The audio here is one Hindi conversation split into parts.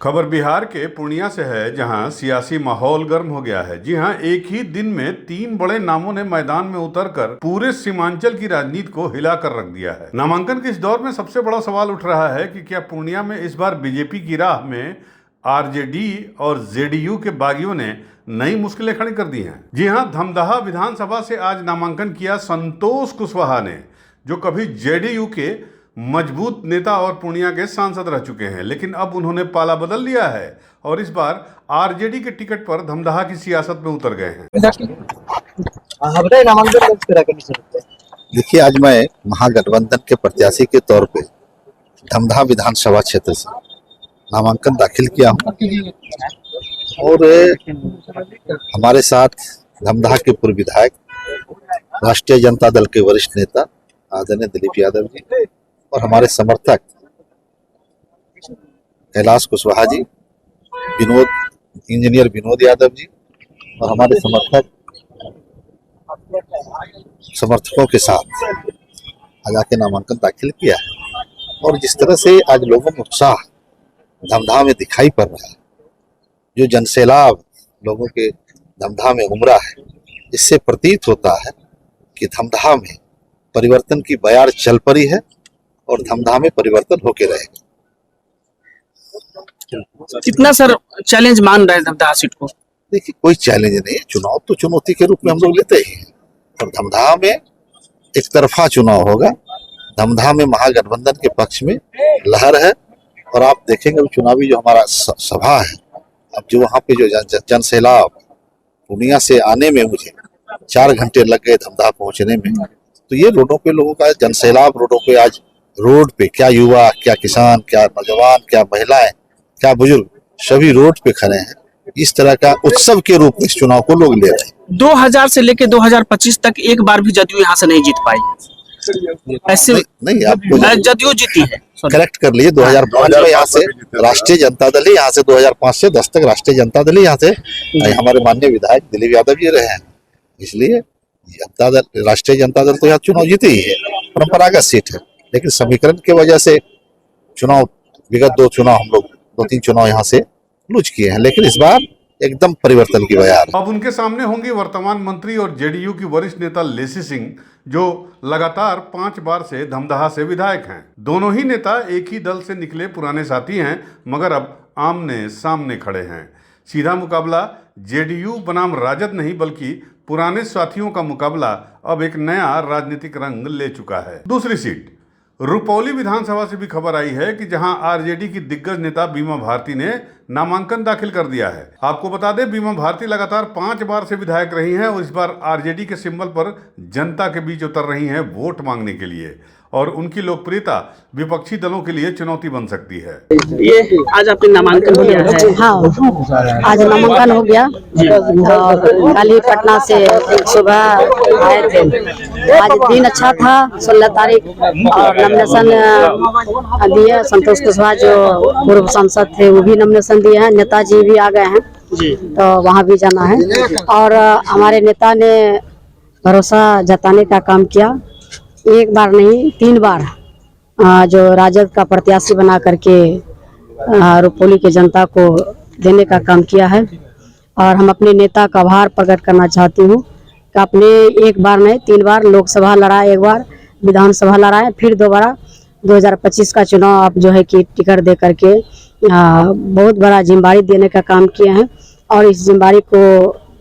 खबर बिहार के पूर्णिया से है, जहां सियासी माहौल गर्म हो गया है। जी हां, एक ही दिन में 3 बड़े नामों ने मैदान में उतरकर पूरे सीमांचल की राजनीति को हिलाकर रख दिया है। नामांकन के इस दौर में सबसे बड़ा सवाल उठ रहा है कि क्या पूर्णिया में इस बार बीजेपी की राह में आरजेडी और जेडीयू के बागियों ने नई मुश्किलें खड़ी कर दी हैं। जी हां, धमदाहा विधानसभा से आज नामांकन किया संतोष कुशवाहा ने, जो कभी जेडीयू के मजबूत नेता और पूर्णिया के सांसद रह चुके हैं, लेकिन अब उन्होंने पाला बदल लिया है और इस बार आरजेडी के टिकट पर धमदाहा की सियासत में उतर गए हैं। देखिए, आज मैं महागठबंधन के प्रत्याशी के तौर पे धमदाहा विधानसभा क्षेत्र से नामांकन दाखिल किया हूँ और हमारे साथ धमदाहा के पूर्व विधायक, राष्ट्रीय जनता दल के वरिष्ठ नेता आदरणीय दिलीप यादव जी और हमारे समर्थक कैलाश कुशवाहा जी, इंजीनियर विनोद यादव जी और हमारे समर्थकों के साथ आज आके नामांकन दाखिल किया है। और जिस तरह से आज लोगों में उत्साह धमदाहा में दिखाई पड़ रहा है, जो जनसैलाब लोगों के धमदाहा में उमड़ा है, इससे प्रतीत होता है कि धमदाहा में परिवर्तन की बयार चल पड़ी है और धमदाहा में परिवर्तन होके रहेगा। कितना सर चैलेंज मान रहे हैं धमदाहा सीट को? देखिए, कोई चैलेंज नहीं है। चुनाव तो चुनौती के रूप में हम लोग लेते ही हैं और धमदाहा में एक तरफा चुनाव होगा। धमदाहा में महागठबंधन के पक्ष में लहर है और आप देखेंगे चुनावी जो हमारा सभा है, अब जो वहाँ पे जो जनसैलाब पूर्णिया से आने में मुझे 4 घंटे लग गए धमदाहा पहुंचने में, तो ये रोडों पे लोगों का जनसैलाब, रोडों पे आज रोड पे क्या युवा, क्या किसान, क्या नौजवान, क्या महिलाएं, क्या बुजुर्ग, सभी रोड पे खड़े हैं। इस तरह का उत्सव के रूप में इस चुनाव को लोग ले रहे हैं। 2000 से लेकर 2025 तक एक बार भी जदयू यहाँ से नहीं जीत पाई। ऐसे नहीं, आपको जदयू जीती है, करेक्ट कर लिए। 2005 में यहाँ से राष्ट्रीय जनता दल ही, यहाँ से 2005 से 10 तक राष्ट्रीय जनता दल ही यहाँ से हमारे माननीय विधायक दिलीप यादव जी रहे हैं। इसलिए जनता दल, राष्ट्रीय जनता दल तो यहाँ चुनाव जीती ही है, परंपरागत सीट है। लेकिन समीकरण की वजह से चुनाव, विगत 2-3 चुनाव यहाँ से लूज किए हैं, लेकिन इस बार एकदम परिवर्तन की बयार। अब उनके सामने होंगे वर्तमान मंत्री और जेडीयू की वरिष्ठ नेता लेसी सिंह, जो लगातार 5 बार से धमदाहा से विधायक हैं। दोनों ही नेता एक ही दल से निकले पुराने साथी हैं, मगर अब आमने सामने खड़े हैं। सीधा मुकाबला जेडीयू बनाम राजद नहीं, बल्कि पुराने साथियों का मुकाबला अब एक नया राजनीतिक रंग ले चुका है। दूसरी सीट रुपौली विधानसभा से भी खबर आई है कि जहां आरजेडी की दिग्गज नेता बीमा भारती ने नामांकन दाखिल कर दिया है। आपको बता दें, बीमा भारती लगातार 5 बार से विधायक रही हैं और इस बार आरजेडी के सिंबल पर जनता के बीच उतर रही हैं वोट मांगने के लिए, और उनकी लोकप्रियता विपक्षी दलों के लिए चुनौती बन सकती है। ये आज आपने नामांकन हो गया है? हाँ, आज नामांकन हो गया। कल ही पटना से सुबह आए थे। आज दिन अच्छा था, 16 तारीख, और नॉमिनेशन दिए। संतोष कुशवाहा जो पूर्व सांसद थे वो भी नॉमिनेशन दिए हैं। नेताजी भी आ गए हैं तो वहाँ भी जाना है। और हमारे नेता ने भरोसा जताने का काम किया, एक बार नहीं 3 बार जो राजद का प्रत्याशी बना करके रुपौली के जनता को देने का काम किया है। और हम अपने नेता का आभार प्रकट करना चाहती हूँ कि आपने एक बार नहीं 3 बार लोकसभा लड़ाए, एक बार विधानसभा लड़ाए, फिर दोबारा 2025 का चुनाव आप जो है कि टिकट दे करके बहुत बड़ा जिम्मेदारी देने का काम किए हैं और इस जिम्मेदारी को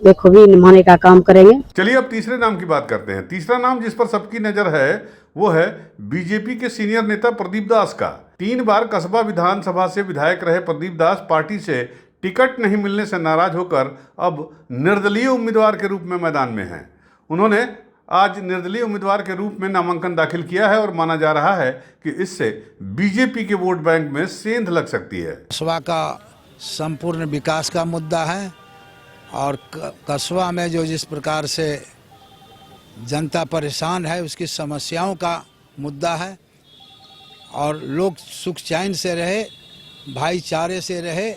बेखूबी निभाने का काम करेंगे। चलिए अब तीसरे नाम की बात करते हैं। तीसरा नाम जिस पर सबकी नजर है वो है बीजेपी के सीनियर नेता प्रदीप दास का। 3 बार कसबा विधानसभा से विधायक रहे प्रदीप दास पार्टी से टिकट नहीं मिलने से नाराज होकर अब निर्दलीय उम्मीदवार के रूप में मैदान में हैं। उन्होंने आज निर्दलीय उम्मीदवार के रूप में नामांकन दाखिल किया है और माना जा रहा है कि इससे बीजेपी के वोट बैंक में सेंध लग सकती है। कस्बा का संपूर्ण विकास का मुद्दा है और कस्बा में जो जिस प्रकार से जनता परेशान है उसकी समस्याओं का मुद्दा है और लोग सुख चैन से रहे, भाईचारे से रहे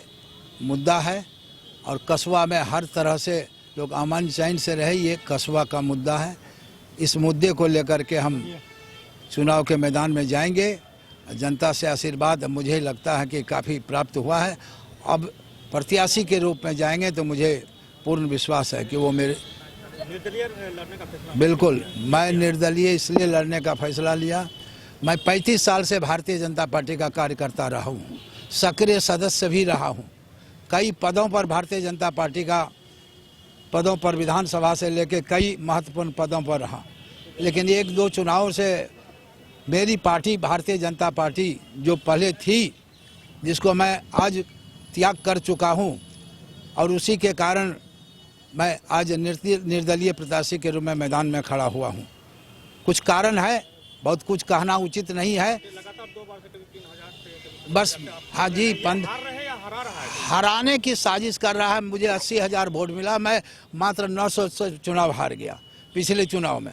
मुद्दा है। और कस्बा में हर तरह से लोग अमन चैन से रहे, ये कस्बा का मुद्दा है। इस मुद्दे को लेकर के हम चुनाव के मैदान में जाएंगे। जनता से आशीर्वाद मुझे लगता है कि काफ़ी प्राप्त हुआ है अब प्रत्याशी के रूप में जाएंगे तो मुझे पूर्ण विश्वास है कि वो मेरे बिल्कुल, मैं निर्दलीय इसलिए लड़ने का फैसला लिया। मैं 35 साल से भारतीय जनता पार्टी का कार्यकर्ता रहा हूँ, सक्रिय सदस्य भी रहा हूँ, कई पदों पर भारतीय जनता पार्टी का पदों पर विधानसभा से लेकर कई महत्वपूर्ण पदों पर रहा। लेकिन एक दो चुनावों से मेरी पार्टी भारतीय जनता पार्टी जो पहले थी, जिसको मैं आज त्याग कर चुका हूं, और उसी के कारण मैं आज निर्दलीय प्रत्याशी के रूप में मैदान में खड़ा हुआ हूं। कुछ कारण है, बहुत कुछ कहना उचित नहीं है। बस हाँ जी, हराने की साजिश कर रहा है। मुझे 80,000 वोट मिला, मैं मात्र 900 से चुनाव हार गया पिछले चुनाव में।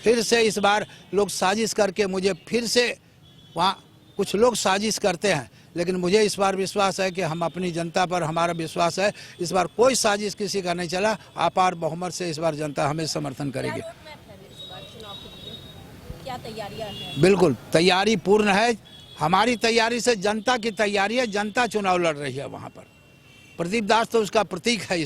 फिर से इस बार लोग साजिश करके मुझे फिर से वहाँ कुछ लोग साजिश करते हैं, लेकिन मुझे इस बार विश्वास है कि हम अपनी जनता पर हमारा विश्वास है। इस बार कोई साजिश किसी का नहीं चला। अपार बहुमत से इस बार जनता हमें समर्थन करेगी। क्या तैयारियां हैं? बिल्कुल तैयारी पूर्ण है। हमारी तैयारी से जनता की तैयारी है। जनता चुनाव लड़ रही है वहाँ पर। प्रदीप दास तो उसका प्रतीक है।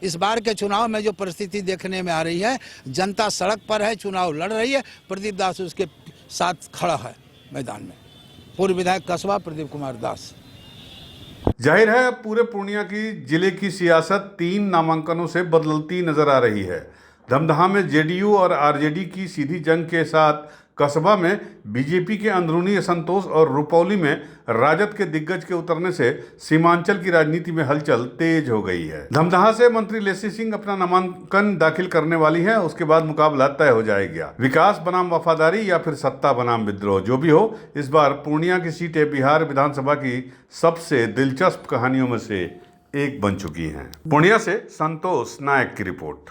इस बार के चुनाव में जो परिस्थिति देखने में आ रही है, जनता सड़क पर है, चुनाव लड़ रही है, प्रदीप दास उसके साथ खड़ा है मैदान में। पूर्व विधायक कस्बा प्रदीप कुमार दास। जाहिर है अब पूरे पूर्णिया की जिले की सियासत 3 नामांकनों से बदलती नजर आ रही है। धमदाहा में जेडीयू और आरजेडी की सीधी जंग के साथ कस्बा में बीजेपी के अंदरूनी असंतोष और रुपौली में राजद के दिग्गज के उतरने से सीमांचल की राजनीति में हलचल तेज हो गई है। धमदाहा से मंत्री लेसी सिंह अपना नामांकन दाखिल करने वाली हैं। उसके बाद मुकाबला तय हो जाएगा। विकास बनाम वफादारी या फिर सत्ता बनाम विद्रोह, जो भी हो, इस बार पूर्णिया की सीटें बिहार विधानसभा की सबसे दिलचस्प कहानियों में से एक बन चुकी हैं। पूर्णिया से संतोष नायक की रिपोर्ट।